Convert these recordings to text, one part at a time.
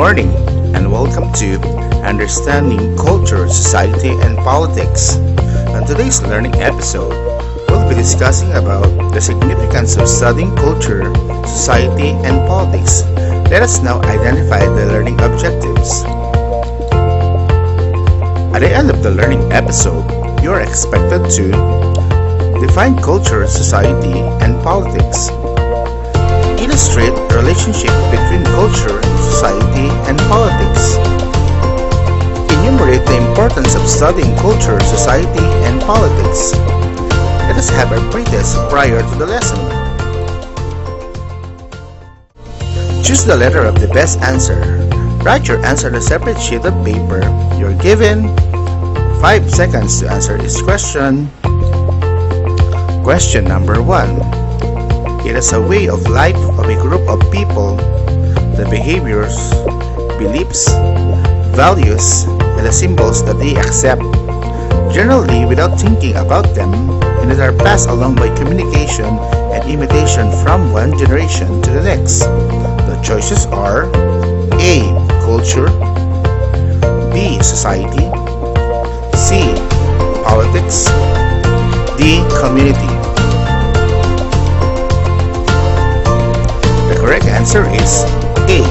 morning and welcome to Understanding Culture, Society and Politics. On today's learning episode, we'll be discussing about the significance of studying culture, society and politics. Let us now identify the learning objectives. At the end of the learning episode, you are expected to define culture, society and politics. Illustrate the relationship between culture, society, and politics. Enumerate the importance of studying culture, society, and politics. Let us have a pretest prior to the lesson. Choose the letter of the best answer. Write your answer on a separate sheet of paper. You're given 5 seconds to answer this question. Question number 1. It is a way of life of a group of people, the behaviors, beliefs, values, and the symbols that they accept, generally without thinking about them, and that are passed along by communication and imitation from one generation to the next. The choices are A. Culture, B. Society, C. Politics, D. Community. The correct answer is A.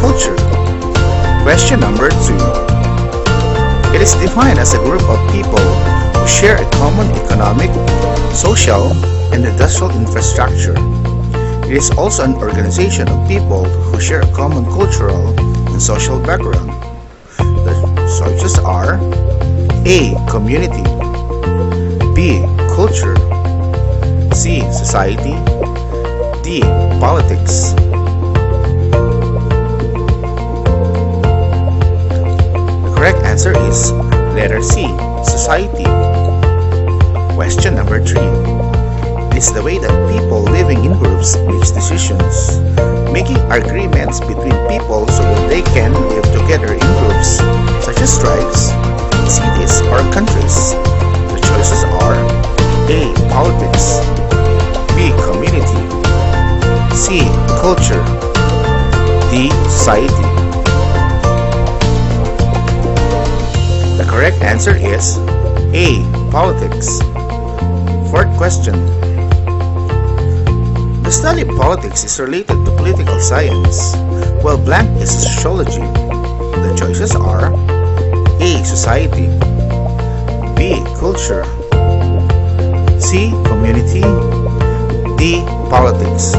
Culture. Question number 2. It is defined as a group of people who share a common economic, social, and industrial infrastructure. It is also an organization of people who share a common cultural and social background. The choices are A. Community, B. Culture, C. Society, D. Politics. The correct answer is letter C. Society. Question number 3. It is the way that people living in groups makes decisions, making agreements between people so that they can live together in groups, such as tribes, cities, or countries. The choices are A. Politics, B. Community, C. Culture, D. Society. The correct answer is A. Politics. Fourth question. The study of politics is related to political science, while blank is sociology. The choices are A. Society, B. Culture, C. Community, D. Politics.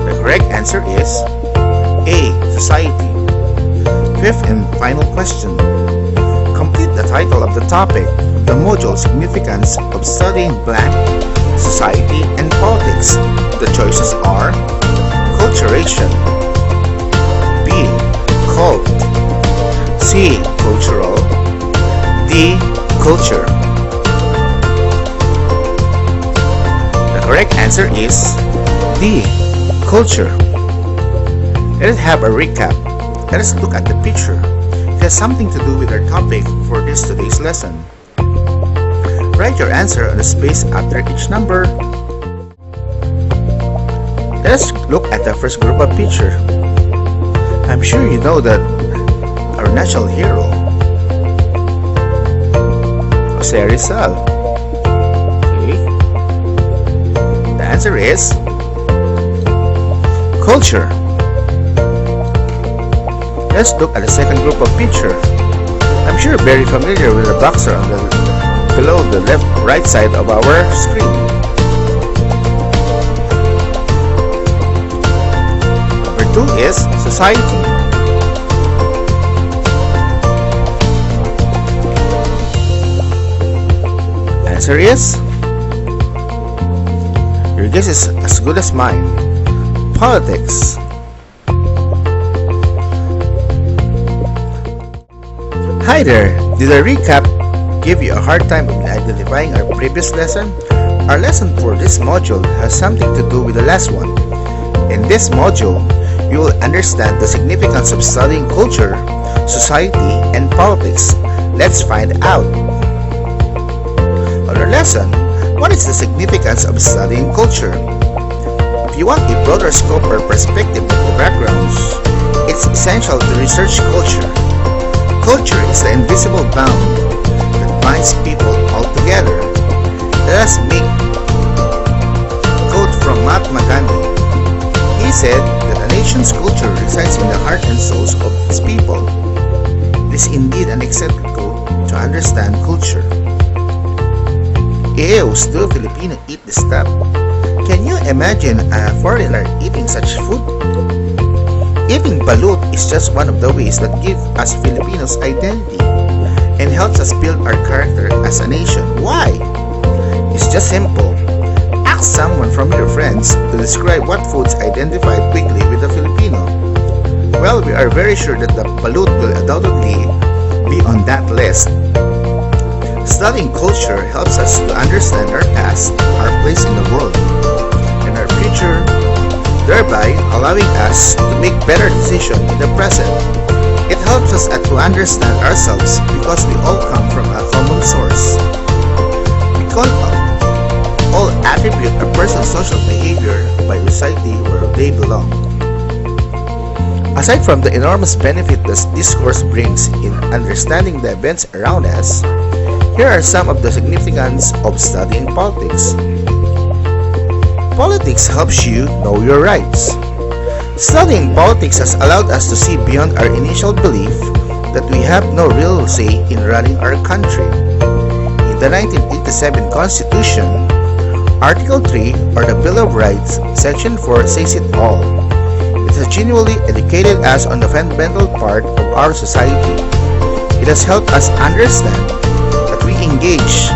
The correct answer is A. Society. Fifth and final question. Complete the title of the topic of the module Significance of Studying Blank, Society, and Politics. The choices are Culturation, B. Cult, C. Cultural, D. Culture. The correct answer is D. Culture. Let us have a recap. Let us look at the picture. It has something to do with our topic for today's lesson. Write your answer on a space after each number. Let us look at the first group of picture. I'm sure you know that our national hero, Jose Rizal. Okay. The answer is culture. Let's look at the second group of picture. I'm sure you're very familiar with the boxer on the below the right side of our screen. Number 2 is society. Answer is, your guess is as good as mine, politics. Hi there! Did the recap give you a hard time in identifying our previous lesson? Our lesson for this module has something to do with the last one. In this module, you will understand the significance of studying culture, society, and politics. Let's find out. On our lesson, what is the significance of studying culture? you want a broader scope or perspective of the backgrounds, it's essential to research culture. Culture is the invisible bound that binds people all together. Let us make quote from Mahatma Gandhi. He said that a nation's culture resides in the heart and souls of its people. It is indeed an excellent quote to understand culture. Ew, do Filipino eat this stuff? Can you imagine a foreigner eating such food? Eating balut is just one of the ways that give us Filipinos identity and helps us build our character as a nation. Why? It's just simple. Ask someone from your friends to describe what foods identify quickly with a Filipino. Well, we are very sure that the balut will undoubtedly be on that list. Studying culture helps us to understand our past, our place in the world, and our future, thereby allowing us to make better decisions in the present. It helps us to understand ourselves because we all come from a common source. We can all attribute a person's social behavior by society where they belong. Aside from the enormous benefit this discourse brings in understanding the events around us, here are some of the significance of studying politics. Politics helps you know your rights. Studying politics has allowed us to see beyond our initial belief that we have no real say in running our country. In the 1987 Constitution, Article 3, or the Bill of Rights, Section 4 says it all. It has genuinely educated us on the fundamental part of our society. It has helped us understand that we engage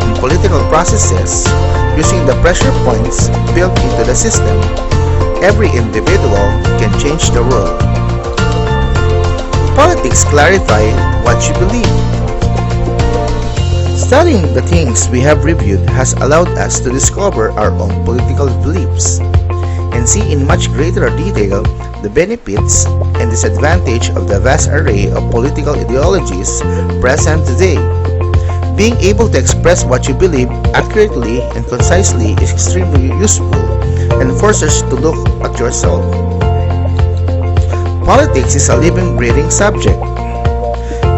in political processes using the pressure points built into the system. Every individual can change the world. Politics clarify what you believe. Studying the things we have reviewed has allowed us to discover our own political beliefs and see in much greater detail the benefits and disadvantages of the vast array of political ideologies present today. Being able to express what you believe accurately and concisely is extremely useful and forces you to look at yourself. Politics is a living, breathing subject.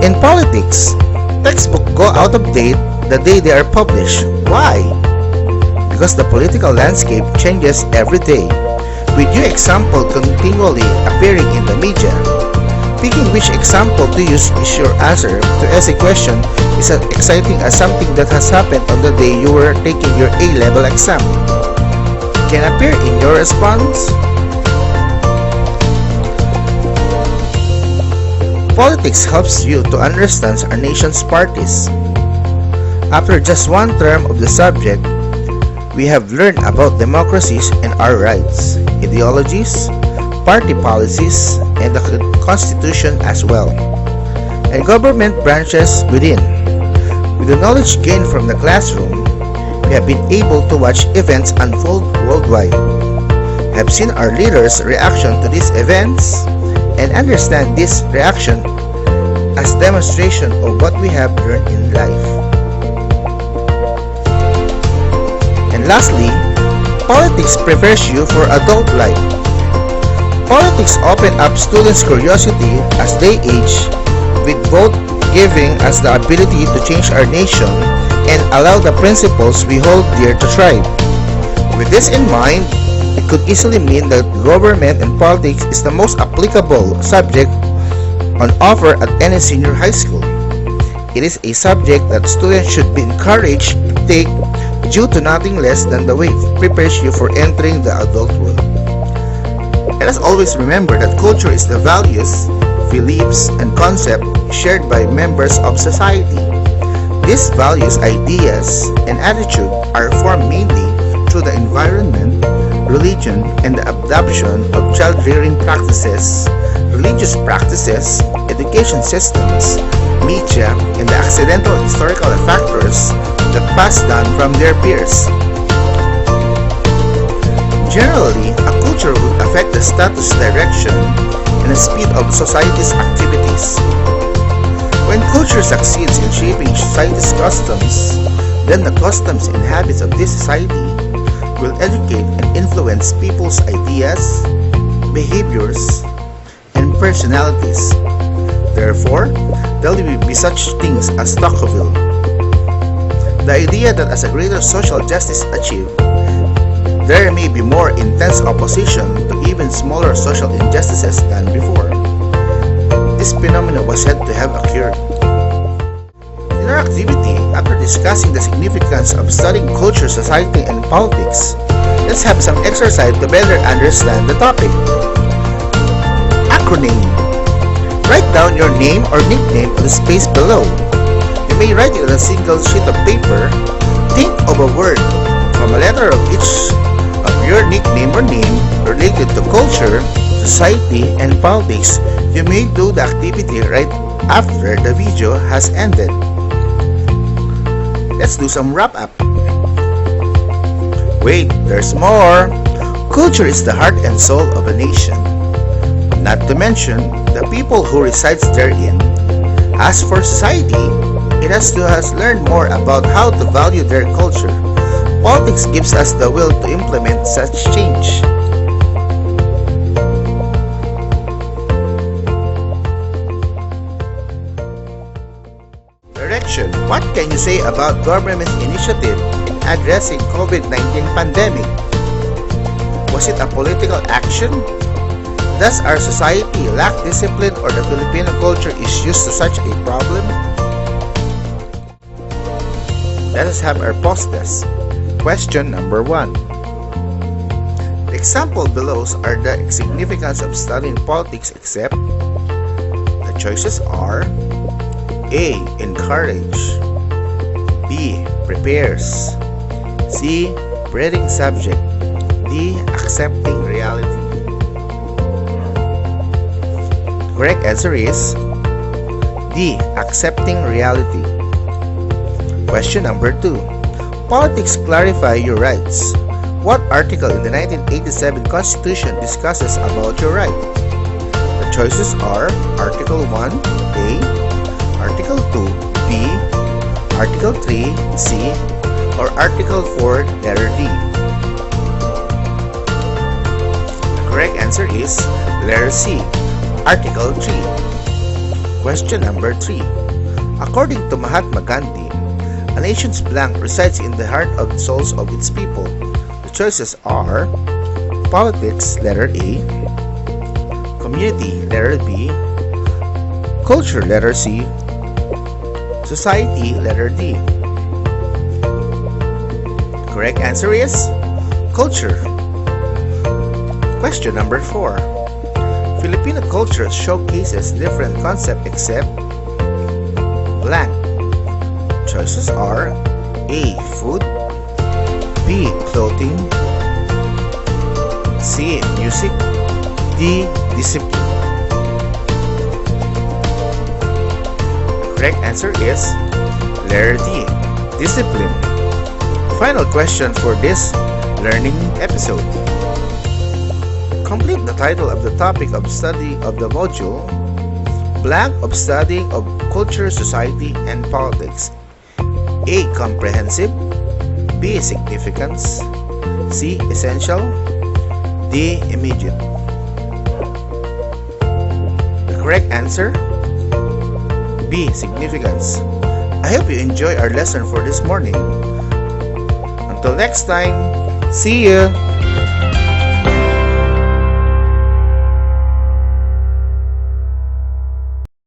In politics, textbooks go out of date the day they are published. Why? Because the political landscape changes every day, with new examples continually appearing in the media. Picking which example to use is your answer to ask a question is as exciting as something that has happened on the day you were taking your A-level exam. Can appear in your response. Politics helps you to understand our nation's parties. After just one term of the subject, we have learned about democracies and our rights, ideologies, party policies, and the Constitution as well, and government branches within. With the knowledge gained from the classroom, we have been able to watch events unfold worldwide, have seen our leaders' reaction to these events, and understand this reaction as demonstration of what we have learned in life. And lastly, politics prepares you for adult life. Politics open up students' curiosity as they age, with both giving us the ability to change our nation and allow the principles we hold dear to thrive. With this in mind, it could easily mean that government and politics is the most applicable subject on offer at any senior high school. It is a subject that students should be encouraged to take due to nothing less than the way it prepares you for entering the adult world. Let us always remember that culture is the values, beliefs, and concepts shared by members of society. These values, ideas, and attitudes are formed mainly through the environment, religion, and the adoption of child-rearing practices, religious practices, education systems, media, and the accidental historical factors that pass down from their peers. Generally, a culture will affect the status, direction, and the speed of society's activities. When culture succeeds in shaping society's customs, then the customs and habits of this society will educate and influence people's ideas, behaviors, and personalities. Therefore, there will be such things as Tocqueville. The idea that as a greater social justice achieved, there may be more intense opposition to even smaller social injustices than before. This phenomenon was said to have occurred. In our activity, after discussing the significance of studying culture, society, and politics, let's have some exercise to better understand the topic. Acronym. Write down your name or nickname on the space below. You may write it on a single sheet of paper. Think of a word from a letter of each of your nickname or name related to culture, society, and politics. You may do the activity right after the video has ended. Let's do some wrap-up. Wait, there's more! Culture is the heart and soul of a nation, not to mention the people who resides therein. As for society, it has to learn more about how to value their culture. Politics gives us the will to implement such change. Direction. What can you say about government's initiative in addressing COVID-19 pandemic? Was it a political action? Does our society lack discipline or the Filipino culture is used to such a problem? Let us have our post test. Question number 1. The example below are the significance of studying politics except. The choices are A. Encourage, B. Prepares, C. Breeding subject, D. Accepting reality. Correct answer is D. Accepting reality. Question number 2. Politics clarify your rights. What article in the 1987 Constitution discusses about your right? The choices are Article 1, A, Article 2, B, Article 3, C, or Article 4, letter D. The correct answer is letter C, Article 3. Question number 3. According to Mahatma Gandhi, a nation's blank resides in the heart of the souls of its people. The choices are politics, letter A, community, letter B, culture, letter C, society, letter D. Correct answer is culture. Question number 4. Filipino culture showcases different concepts except blank. Choices are A. Food, B. Clothing, C. Music, D. Discipline. The correct answer is letter D. Discipline. Final question for this learning episode. Complete the title of the topic of study of the module blank of studying of culture, society, and politics. A. Comprehensive, B. Significance, C. Essential, D. Immediate. The correct answer, B. Significance. I hope you enjoy our lesson for this morning. Until next time, see you!